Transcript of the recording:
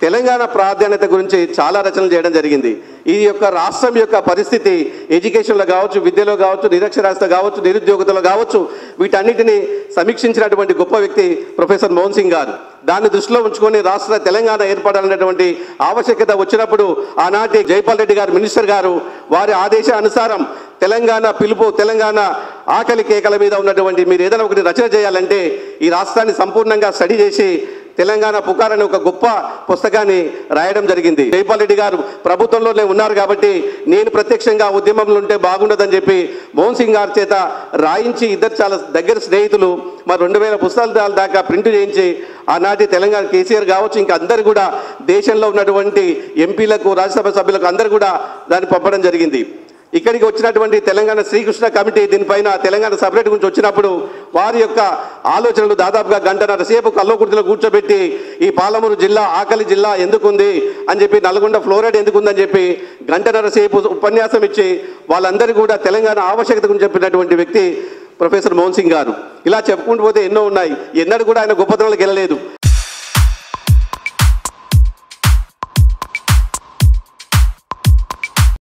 తెలంగాణ ప్రాధాన్యత గురించి చాలా రచనలు చేయడం జరిగింది. ఈ యొక్క రాష్ట్రం యొక్క పరిస్థితి ఎడ్యుకేషన్లో కావచ్చు, విద్యలో కావచ్చు, నిరక్షరాస్యత కావచ్చు, నిరుద్యోగతలో కావచ్చు, వీటన్నిటిని సమీక్షించినటువంటి గొప్ప వ్యక్తి ప్రొఫెసర్ మోహన్ సింగ్ గారు. దాన్ని దృష్టిలో ఉంచుకొని రాష్ట్ర తెలంగాణ ఏర్పడాలనేటువంటి ఆవశ్యకత వచ్చినప్పుడు ఆనాటి జైపాల్ రెడ్డి గారు మినిస్టర్ గారు వారి ఆదేశానుసారం తెలంగాణ పిలుపు, తెలంగాణ ఆకలి కేకల మీద ఉన్నటువంటి మీరు ఏదైనా ఒకటి రచన చేయాలంటే ఈ రాష్ట్రాన్ని సంపూర్ణంగా స్టడీ చేసి తెలంగాణ పుకార్ అనే ఒక గొప్ప పుస్తకాన్ని రాయడం జరిగింది. జైపాల్ రెడ్డి గారు ప్రభుత్వంలోనే ఉన్నారు కాబట్టి నేను ప్రత్యక్షంగా ఉద్యమంలో ఉంటే బాగుండదని చెప్పి మోహన్ సింగ్ గారి చేత రాయించి ఇద్దరు చాలా దగ్గర స్నేహితులు మరి 2000 పుస్తకాల దాకా ప్రింట్ చేయించి ఆనాటి తెలంగాణ కేసీఆర్ కావచ్చు ఇంకా అందరు కూడా దేశంలో ఉన్నటువంటి ఎంపీలకు, రాజ్యసభ సభ్యులకు అందరు కూడా దాన్ని పంపడం జరిగింది. ఇక్కడికి వచ్చినటువంటి తెలంగాణ శ్రీకృష్ణ కమిటీ దీనిపైన తెలంగాణ సపరేట్ గురించి వచ్చినప్పుడు వారి యొక్క ఆలోచనలు దాదాపుగా గంటన్నర సేపు కల్వకుర్తిలో కూర్చోబెట్టి ఈ పాలమూరు జిల్లా ఆకలి జిల్లా ఎందుకుంది అని చెప్పి, నల్గొండ ఫ్లోరైడ్ ఎందుకుందని చెప్పి గంటన్నర సేపు ఉపన్యాసం ఇచ్చి వాళ్ళందరూ కూడా తెలంగాణ ఆవశ్యకత గురించి చెప్పినటువంటి వ్యక్తి ప్రొఫెసర్ మోహన్ సింగ్ గారు. ఇలా చెప్పుకుంటూ పోతే ఎన్నో ఉన్నాయి. ఎన్నడూ కూడా ఆయన గొప్పతనాలకు వెళ్ళలేదు.